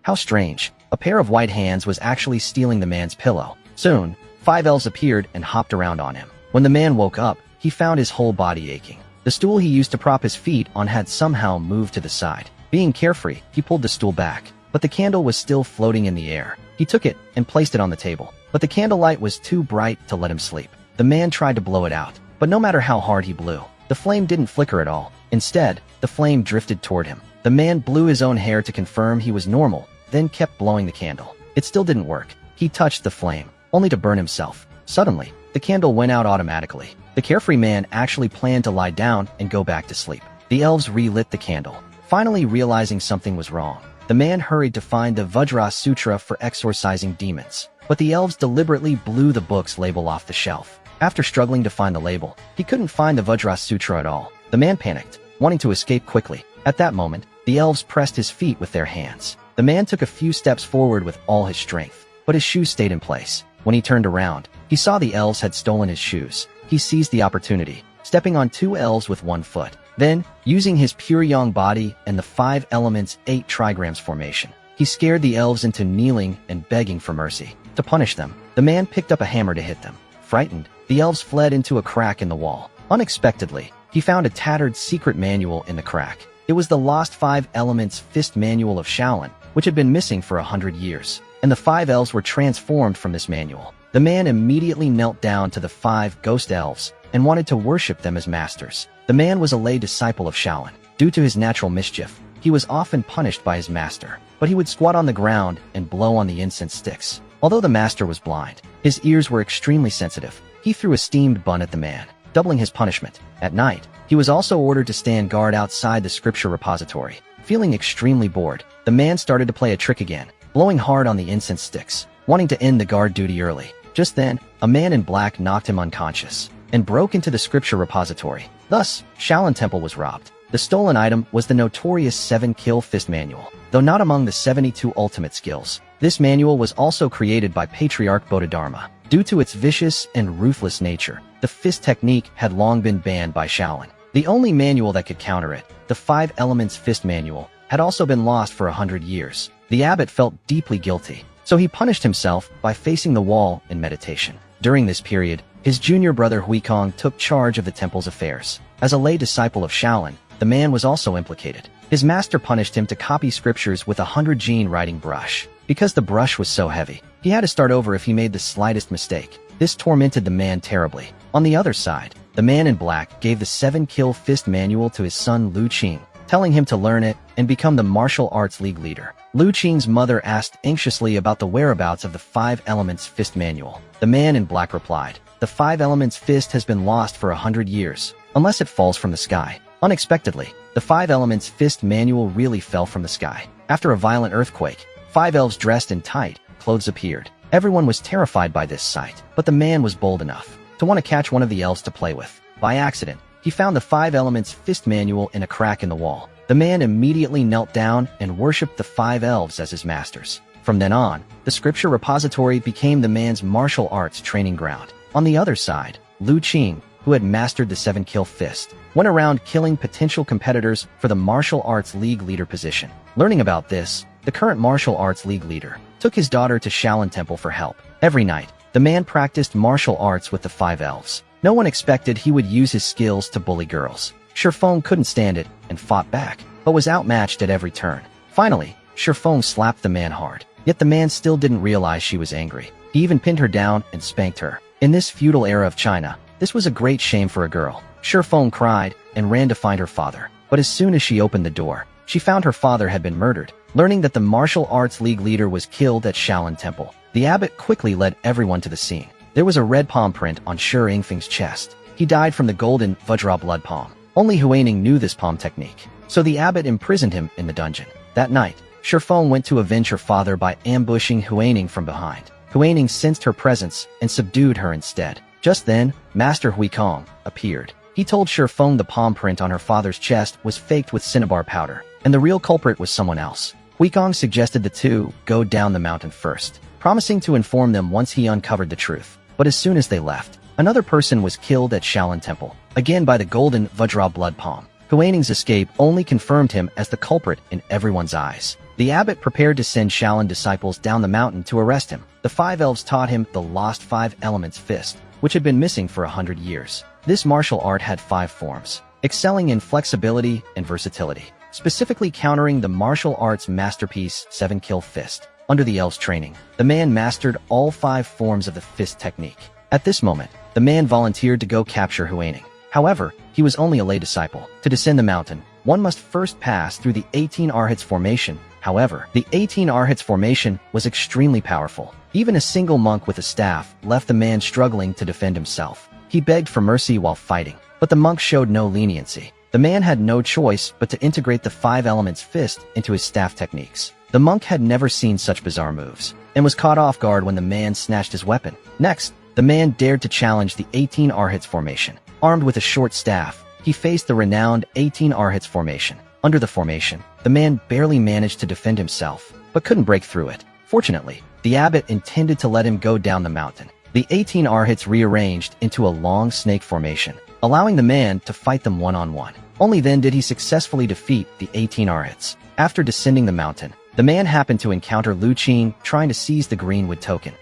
How strange. A pair of white hands was actually stealing the man's pillow. Soon, 5 elves appeared and hopped around on him. When the man woke up, he found his whole body aching. The stool he used to prop his feet on had somehow moved to the side. Being carefree, he pulled the stool back, but the candle was still floating in the air. He took it and placed it on the table, but the candlelight was too bright to let him sleep. The man tried to blow it out, but no matter how hard he blew, the flame didn't flicker at all. Instead, the flame drifted toward him. The man blew his own hair to confirm he was normal, then kept blowing the candle. It still didn't work. He touched the flame, only to burn himself. Suddenly, the candle went out automatically. The carefree man actually planned to lie down and go back to sleep. The elves relit the candle, finally realizing something was wrong. The man hurried to find the Vajra Sutra for exorcising demons, but the elves deliberately blew the book's label off the shelf. After struggling to find the label, he couldn't find the Vajra Sutra at all. The man panicked, wanting to escape quickly. At that moment, the elves pressed his feet with their hands. The man took a few steps forward with all his strength, but his shoes stayed in place. When he turned around, he saw the elves had stolen his shoes. He seized the opportunity, stepping on 2 elves with 1 foot. Then, using his pure yang body and the 5 elements 8 trigrams formation, he scared the elves into kneeling and begging for mercy. To punish them, the man picked up a hammer to hit them. Frightened, the elves fled into a crack in the wall. Unexpectedly, he found a tattered secret manual in the crack. It was the lost 5 elements fist manual of Shaolin, which had been missing for 100 years, and the 5 elves were transformed from this manual. The man immediately knelt down to the 5 ghost elves and wanted to worship them as masters. The man was a lay disciple of Shaolin. Due to his natural mischief, he was often punished by his master, but he would squat on the ground and blow on the incense sticks. Although the master was blind, his ears were extremely sensitive. He threw a steamed bun at the man, doubling his punishment. At night, he was also ordered to stand guard outside the scripture repository. Feeling extremely bored, the man started to play a trick again, blowing hard on the incense sticks, wanting to end the guard duty early. Just then, a man in black knocked him unconscious and broke into the scripture repository. Thus, Shaolin Temple was robbed. The stolen item was the notorious 7-kill fist manual. Though not among the 72 ultimate skills, this manual was also created by Patriarch Bodhidharma. Due to its vicious and ruthless nature, the fist technique had long been banned by Shaolin. The only manual that could counter it, the 5 elements fist manual, had also been lost for 100 years. The abbot felt deeply guilty, so he punished himself by facing the wall in meditation. During this period, his junior brother Huikong took charge of the temple's affairs. As a lay disciple of Shaolin, the man was also implicated. His master punished him to copy scriptures with a 100-gene writing brush. Because the brush was so heavy, he had to start over if he made the slightest mistake. This tormented the man terribly. On the other side, the man in black gave the 7-kill fist manual to his son Lu Qing, telling him to learn it and become the martial arts league leader. Lu Qing's mother asked anxiously about the whereabouts of the 5 elements fist manual. The man in black replied, "The 5 elements fist has been lost for 100 years, unless it falls from the sky." Unexpectedly, the 5 elements fist manual really fell from the sky. After a violent earthquake, 5 elves dressed in tight clothes appeared. Everyone was terrified by this sight, but the man was bold enough to want to catch one of the elves to play with. By accident, he found the 5 elements fist manual in a crack in the wall. The man immediately knelt down and worshipped the 5 elves as his masters. From then on, the scripture repository became the man's martial arts training ground. On the other side, Lu Qing, who had mastered the 7-kill fist, went around killing potential competitors for the martial arts league leader position. Learning about this, the current martial arts league leader took his daughter to Shaolin Temple for help. Every night, the man practiced martial arts with the 5 elves. No one expected he would use his skills to bully girls. Shifeng couldn't stand it and fought back, but was outmatched at every turn. Finally, Shifeng slapped the man hard, yet the man still didn't realize she was angry. He even pinned her down and spanked her. In this feudal era of China, this was a great shame for a girl. Shifeng cried and ran to find her father, but as soon as she opened the door, she found her father had been murdered. Learning that the martial arts league leader was killed at Shaolin Temple, the abbot quickly led everyone to the scene. There was a red palm print on Shi Yingfeng's chest. He died from the golden Vajra blood palm. Only Huaining knew this palm technique, so the abbot imprisoned him in the dungeon. That night, Shifeng went to avenge her father by ambushing Huaining from behind. Huaining sensed her presence and subdued her instead. Just then, Master Huikong appeared. He told Shifeng the palm print on her father's chest was faked with cinnabar powder, and the real culprit was someone else. Huikong suggested the two go down the mountain first, promising to inform them once he uncovered the truth. But as soon as they left, another person was killed at Shaolin Temple, again by the golden Vajra blood palm. Huaining's escape only confirmed him as the culprit in everyone's eyes. The abbot prepared to send Shaolin disciples down the mountain to arrest him. The 5 elves taught him the lost 5 elements fist, which had been missing for 100 years. This martial art had 5 forms, excelling in flexibility and versatility, specifically countering the martial arts masterpiece 7 kill fist. Under the elves' training, the man mastered all 5 forms of the fist technique. At this moment, the man volunteered to go capture Huaining. However, he was only a lay disciple. To descend the mountain, one must first pass through the 18 Arhats formation. However, the 18 Arhats formation was extremely powerful. Even a single monk with a staff left the man struggling to defend himself. He begged for mercy while fighting, but the monk showed no leniency. The man had no choice but to integrate the 5 elements fist into his staff techniques. The monk had never seen such bizarre moves, and was caught off guard when the man snatched his weapon. Next, the man dared to challenge the 18 Arhats formation. Armed with a short staff, he faced the renowned 18 Arhats formation. Under the formation, the man barely managed to defend himself, but couldn't break through it. Fortunately, the abbot intended to let him go down the mountain. The 18 Arhats rearranged into a long snake formation, allowing the man to fight them one-on-one. Only then did he successfully defeat the 18 Arhats. After descending the mountain, the man happened to encounter Lu Qing trying to seize the Greenwood token.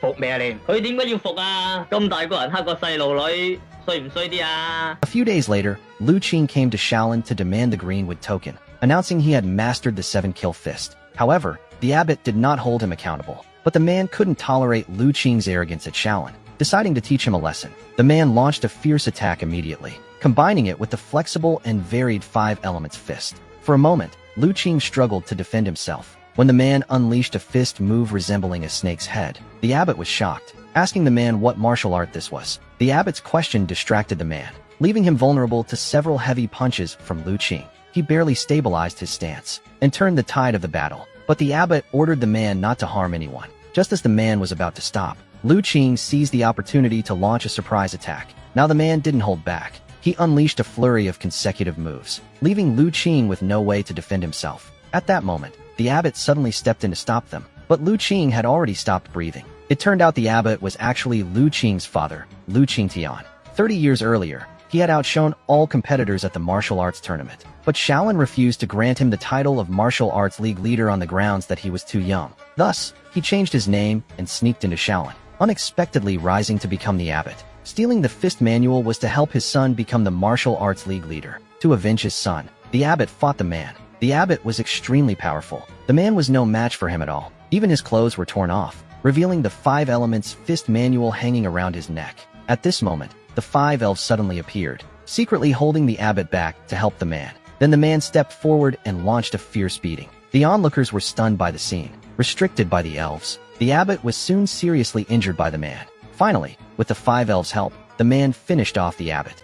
A few days later, Lu Qing came to Shaolin to demand the Greenwood token, announcing he had mastered the 7 kill fist. However, the abbot did not hold him accountable, but the man couldn't tolerate Lu Qing's arrogance at Shaolin. Deciding to teach him a lesson, the man launched a fierce attack immediately, combining it with the flexible and varied 5 elements fist. For a moment, Lu Qing struggled to defend himself. When the man unleashed a fist move resembling a snake's head, the abbot was shocked, asking the man what martial art this was. The abbot's question distracted the man, leaving him vulnerable to several heavy punches from Lu Qing. He barely stabilized his stance and turned the tide of the battle, but the abbot ordered the man not to harm anyone. Just as the man was about to stop, Lu Qing seized the opportunity to launch a surprise attack. Now the man didn't hold back. He unleashed a flurry of consecutive moves, leaving Lu Qing with no way to defend himself. At that moment, the abbot suddenly stepped in to stop them, but Lu Qing had already stopped breathing. It turned out the abbot was actually Lu Qing's father, Lu Qingtian. 30 years earlier, he had outshone all competitors at the martial arts tournament, but Shaolin refused to grant him the title of martial arts league leader on the grounds that he was too young. Thus, he changed his name and sneaked into Shaolin, unexpectedly rising to become the abbot. Stealing the fist manual was to help his son become the martial arts league leader. To avenge his son, the abbot fought the man. The abbot was extremely powerful. The man was no match for him at all. Even his clothes were torn off, revealing the 5 elements fist manual hanging around his neck. At this moment, the 5 elves suddenly appeared, secretly holding the abbot back to help the man. Then the man stepped forward and launched a fierce beating. The onlookers were stunned by the scene, restricted by the elves. The abbot was soon seriously injured by the man. Finally, with the 5 elves' help, the man finished off the abbot.